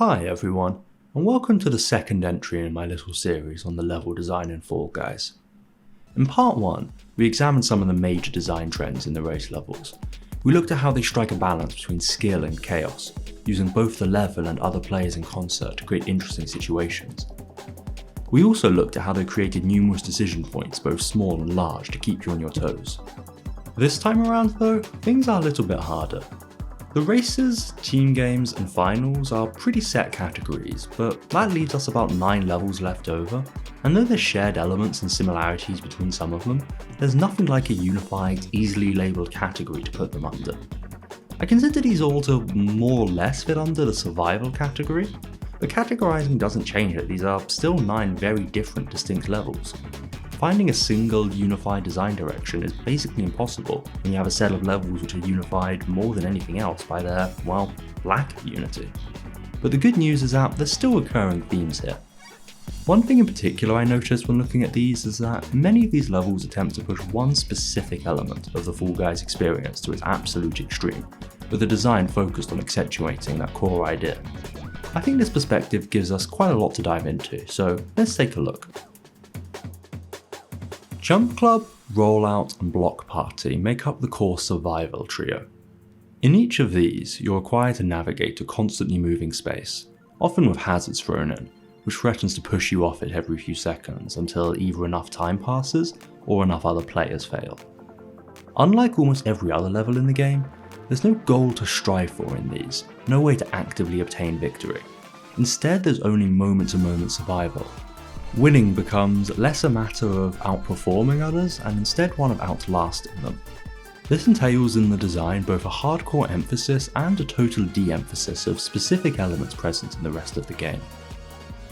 Hi everyone, and welcome to the second entry in my little series on the level design in Fall Guys. In part 1, we examined some of the major design trends in the race levels. We looked at how they strike a balance between skill and chaos, using both the level and other players in concert to create interesting situations. We also looked at how they created numerous decision points, both small and large, to keep you on your toes. This time around though, things are a little bit harder. The races, team games and finals are pretty set categories, but that leaves us about 9 levels left over, and though there's shared elements and similarities between some of them, there's nothing like a unified, easily labelled category to put them under. I consider these all to more or less fit under the survival category, but categorising doesn't change it, these are still 9 very different distinct levels. Finding a single unified design direction is basically impossible when you have a set of levels which are unified more than anything else by their, well, lack of unity. But the good news is that there's still recurring themes here. One thing in particular I noticed when looking at these is that many of these levels attempt to push one specific element of the Fall Guys experience to its absolute extreme, with the design focused on accentuating that core idea. I think this perspective gives us quite a lot to dive into, so let's take a look. Jump Club, Rollout and Block Party make up the core survival trio. In each of these, you're required to navigate a constantly moving space, often with hazards thrown in, which threatens to push you off it every few seconds until either enough time passes or enough other players fail. Unlike almost every other level in the game, there's no goal to strive for in these, no way to actively obtain victory. Instead, there's only moment-to-moment survival. Winning becomes less a matter of outperforming others and instead one of outlasting them. This entails in the design both a hardcore emphasis and a total de-emphasis of specific elements present in the rest of the game.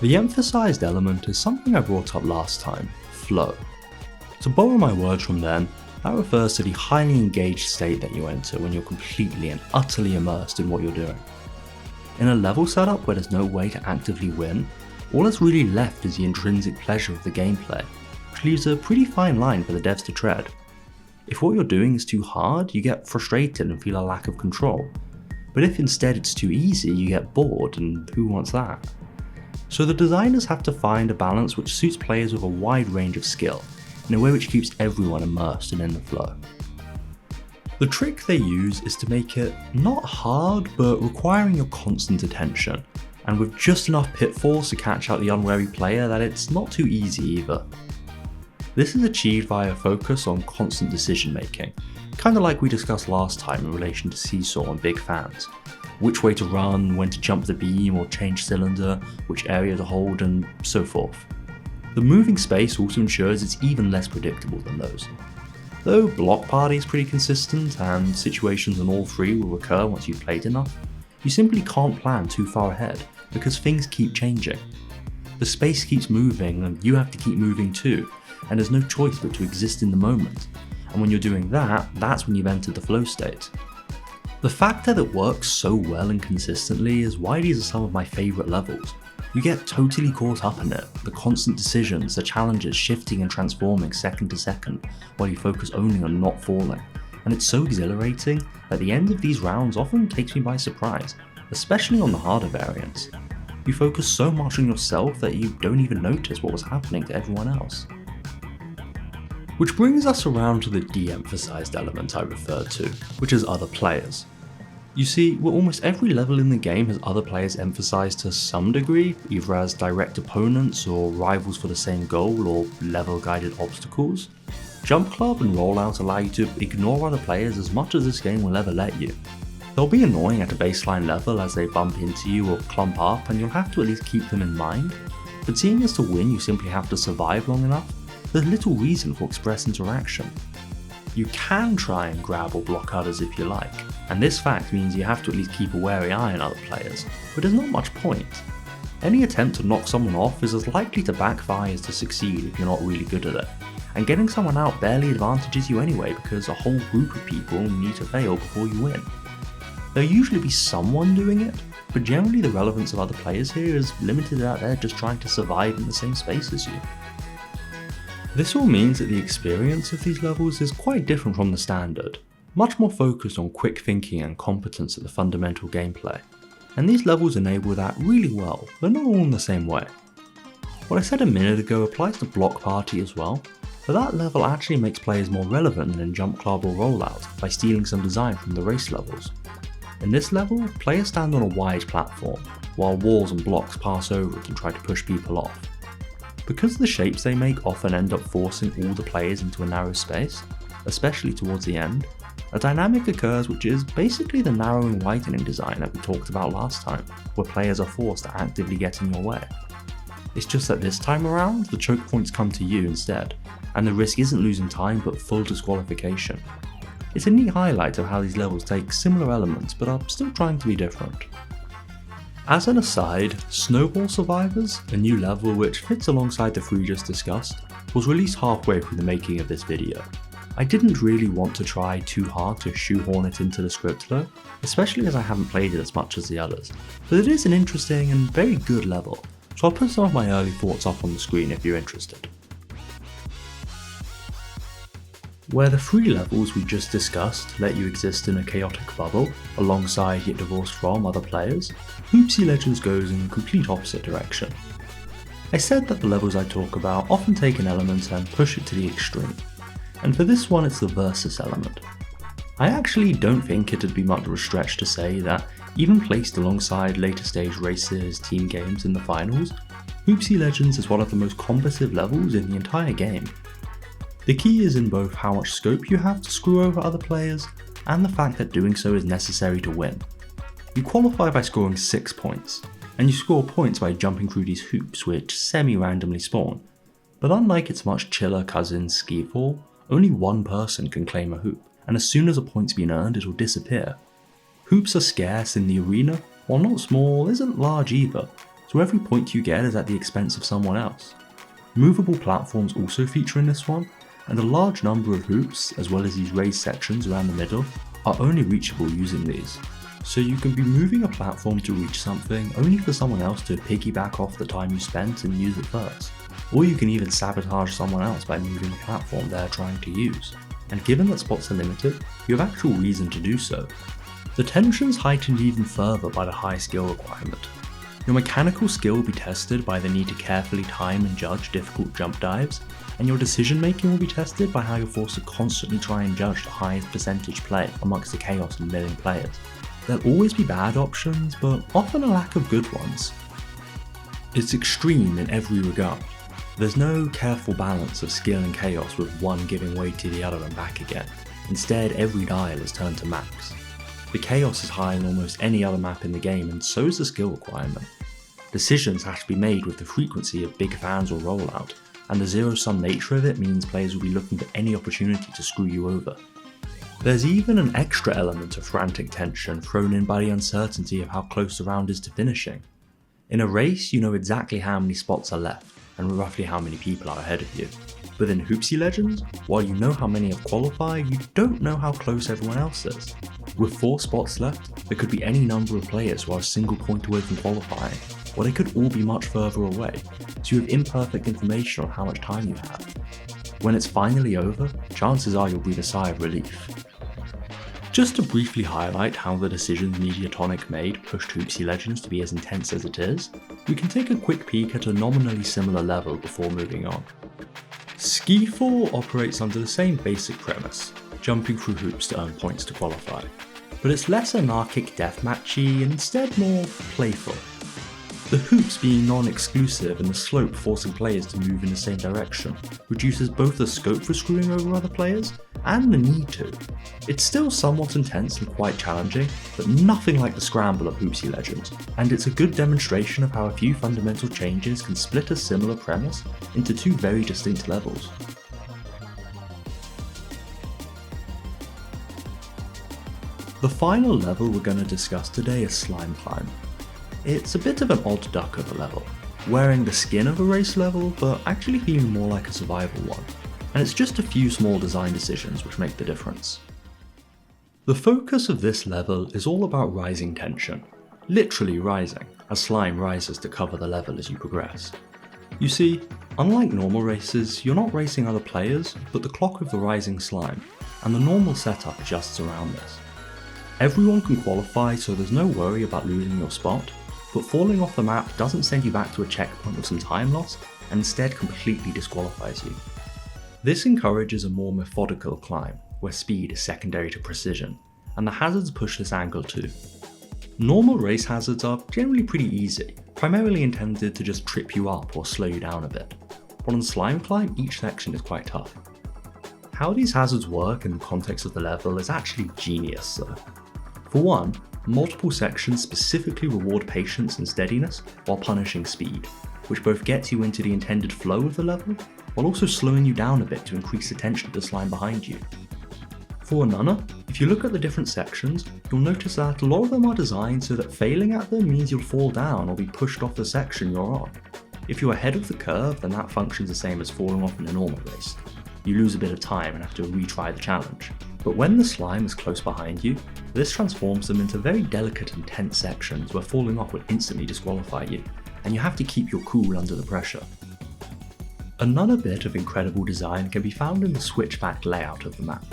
The emphasised element is something I brought up last time, flow. To borrow my words from then, that refers to the highly engaged state that you enter when you're completely and utterly immersed in what you're doing. In a level setup where there's no way to actively win, all that's really left is the intrinsic pleasure of the gameplay, which leaves a pretty fine line for the devs to tread. If what you're doing is too hard, you get frustrated and feel a lack of control. But if instead it's too easy, you get bored, and who wants that? So the designers have to find a balance which suits players with a wide range of skill, in a way which keeps everyone immersed and in the flow. The trick they use is to make it not hard, but requiring your constant attention, and with just enough pitfalls to catch out the unwary player that it's not too easy either. This is achieved via a focus on constant decision making, kinda like we discussed last time in relation to Seesaw and Big Fans. Which way to run, when to jump the beam or change cylinder, which area to hold and so forth. The moving space also ensures it's even less predictable than those. Though Block Party is pretty consistent and situations on all 3 will recur once you've played enough, you simply can't plan too far ahead because things keep changing. The space keeps moving and you have to keep moving too, and there's no choice but to exist in the moment. And when you're doing that, that's when you've entered the flow state. The fact that it works so well and consistently is why these are some of my favourite levels. You get totally caught up in it, the constant decisions, the challenges shifting and transforming second to second, while you focus only on not falling. And it's so exhilarating that the end of these rounds often takes me by surprise, especially on the harder variants. You focus so much on yourself that you don't even notice what was happening to everyone else. Which brings us around to the de-emphasised element I referred to, which is other players. You see, well, almost every level in the game has other players emphasised to some degree, either as direct opponents or rivals for the same goal or level-guided obstacles. Jump Club and Rollout allow you to ignore other players as much as this game will ever let you. They'll be annoying at a baseline level as they bump into you or clump up, and you'll have to at least keep them in mind, but seeing as to win you simply have to survive long enough, there's little reason for express interaction. You can try and grab or block others if you like, and this fact means you have to at least keep a wary eye on other players, but there's not much point. Any attempt to knock someone off is as likely to backfire as to succeed if you're not really good at it, and getting someone out barely advantages you anyway because a whole group of people need to fail before you win. There'll usually be someone doing it, but generally the relevance of other players here is limited out there just trying to survive in the same space as you. This all means that the experience of these levels is quite different from the standard, much more focused on quick thinking and competence at the fundamental gameplay. and these levels enable that really well, but not all in the same way. What I said a minute ago applies to Block Party as well, but that level actually makes players more relevant than in Jump Club or Rollout by stealing some design from the race levels. In this level, players stand on a wide platform, while walls and blocks pass over it and try to push people off. Because the shapes they make often end up forcing all the players into a narrow space, especially towards the end, a dynamic occurs which is basically the narrowing widening design that we talked about last time, where players are forced to actively get in your way. It's just that this time around, the choke points come to you instead, and the risk isn't losing time but full disqualification. It's a neat highlight of how these levels take similar elements but are still trying to be different. As an aside, Snowball Survivors, a new level which fits alongside the three just discussed, was released halfway through the making of this video. I didn't really want to try too hard to shoehorn it into the script though, especially as I haven't played it as much as the others, but it is an interesting and very good level, so I'll put some of my early thoughts up on the screen if you're interested. Where the three levels we just discussed let you exist in a chaotic bubble, alongside yet divorced from other players, Hoopsie Legends goes in the complete opposite direction. I said that the levels I talk about often take an element and push it to the extreme, and for this one it's the versus element. I actually don't think it'd be much of a stretch to say that, even placed alongside later stage races, team games and the finals, Hoopsie Legends is one of the most combative levels in the entire game. The key is in both how much scope you have to screw over other players, and the fact that doing so is necessary to win. You qualify by scoring 6 points, and you score points by jumping through these hoops which semi-randomly spawn, but unlike its much chiller cousin Skiffle, only one person can claim a hoop, and as soon as a point's been earned it will disappear. Hoops are scarce in the arena, while not small isn't large either, so every point you get is at the expense of someone else. Movable platforms also feature in this one, and a large number of hoops, as well as these raised sections around the middle, are only reachable using these. So you can be moving a platform to reach something only for someone else to piggyback off the time you spent and use it first. Or you can even sabotage someone else by moving the platform they're trying to use. And given that spots are limited, you have actual reason to do so. The tension's heightened even further by the high skill requirement. Your mechanical skill will be tested by the need to carefully time and judge difficult jump dives, and your decision making will be tested by how you're forced to constantly try and judge the highest percentage play amongst the chaos of milling players. There'll always be bad options, but often a lack of good ones. It's extreme in every regard. There's no careful balance of skill and chaos with one giving way to the other and back again. Instead, every dial is turned to max. The chaos is high in almost any other map in the game, and so is the skill requirement. Decisions have to be made with the frequency of big fans or rollout, and the zero-sum nature of it means players will be looking for any opportunity to screw you over. There's even an extra element of frantic tension thrown in by the uncertainty of how close the round is to finishing. In a race, you know exactly how many spots are left, and roughly how many people are ahead of you. But in Hoopsie Legends, while you know how many have qualified, you don't know how close everyone else is. With 4 spots left, there could be any number of players who are a single point away from qualifying, or they could all be much further away, so you have imperfect information on how much time you have. When it's finally over, chances are you'll breathe a sigh of relief. Just to briefly highlight how the decisions Mediatonic made pushed Hoopsie Legends to be as intense as it is, we can take a quick peek at a nominally similar level before moving on. Skiffle operates under the same basic premise, jumping through hoops to earn points to qualify, but it's less anarchic deathmatchy and instead more playful. The hoops being non-exclusive and the slope forcing players to move in the same direction reduces both the scope for screwing over other players and the need to. It's still somewhat intense and quite challenging, but nothing like the scramble of Hoopsie Legends, and it's a good demonstration of how a few fundamental changes can split a similar premise into 2 very distinct levels. The final level we're going to discuss today is Slime Climb. It's a bit of an odd duck of a level, wearing the skin of a race level but actually feeling more like a survival one, and it's just a few small design decisions which make the difference. The focus of this level is all about rising tension, literally rising, as slime rises to cover the level as you progress. You see, unlike normal races, you're not racing other players, but the clock of the rising slime, and the normal setup adjusts around this. Everyone can qualify, so there's no worry about losing your spot, but falling off the map doesn't send you back to a checkpoint with some time lost, and instead completely disqualifies you. This encourages a more methodical climb, where speed is secondary to precision, and the hazards push this angle too. Normal race hazards are generally pretty easy, primarily intended to just trip you up or slow you down a bit, but on Slime Climb each section is quite tough. How these hazards work in the context of the level is actually genius though. For one, multiple sections specifically reward patience and steadiness while punishing speed, which both gets you into the intended flow of the level, while also slowing you down a bit to increase the tension of the slime behind you. For another, if you look at the different sections, you'll notice that a lot of them are designed so that failing at them means you'll fall down or be pushed off the section you're on. If you're ahead of the curve, then that functions the same as falling off in a normal race. You lose a bit of time and have to retry the challenge. But when the slime is close behind you, this transforms them into very delicate and tense sections where falling off would instantly disqualify you, and you have to keep your cool under the pressure. Another bit of incredible design can be found in the switchback layout of the map.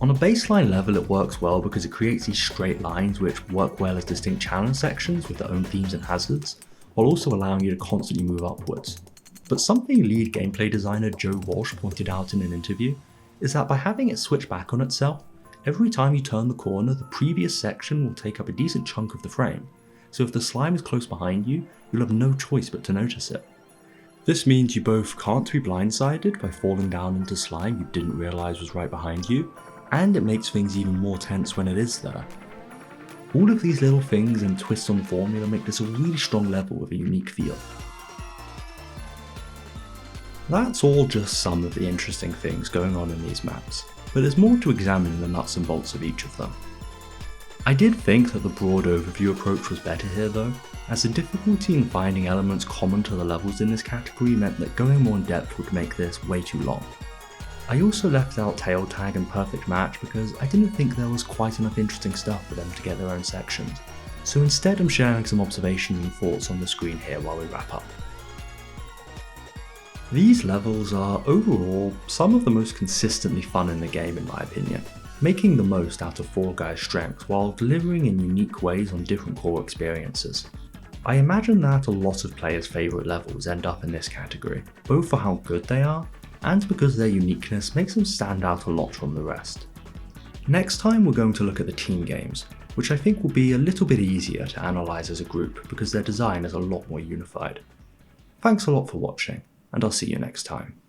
On a baseline level it works well because it creates these straight lines which work well as distinct challenge sections with their own themes and hazards, while also allowing you to constantly move upwards. But something lead gameplay designer Joe Walsh pointed out in an interview is that by having it switch back on itself, every time you turn the corner the previous section will take up a decent chunk of the frame, so if the slime is close behind you, you'll have no choice but to notice it. This means you both can't be blindsided by falling down into slime you didn't realise was right behind you, and it makes things even more tense when it is there. All of these little things and twists on the formula make this a really strong level with a unique feel. That's all just some of the interesting things going on in these maps, but there's more to examine in the nuts and bolts of each of them. I did think that the broad overview approach was better here though, as the difficulty in finding elements common to the levels in this category meant that going more in depth would make this way too long. I also left out Tail Tag and Perfect Match because I didn't think there was quite enough interesting stuff for them to get their own sections, so instead I'm sharing some observations and thoughts on the screen here while we wrap up. These levels are overall some of the most consistently fun in the game in my opinion, making the most out of Fall Guys' strengths while delivering in unique ways on different core experiences. I imagine that a lot of players' favourite levels end up in this category, both for how good they are, and because their uniqueness makes them stand out a lot from the rest. Next time we're going to look at the team games, which I think will be a little bit easier to analyse as a group because their design is a lot more unified. Thanks a lot for watching, and I'll see you next time.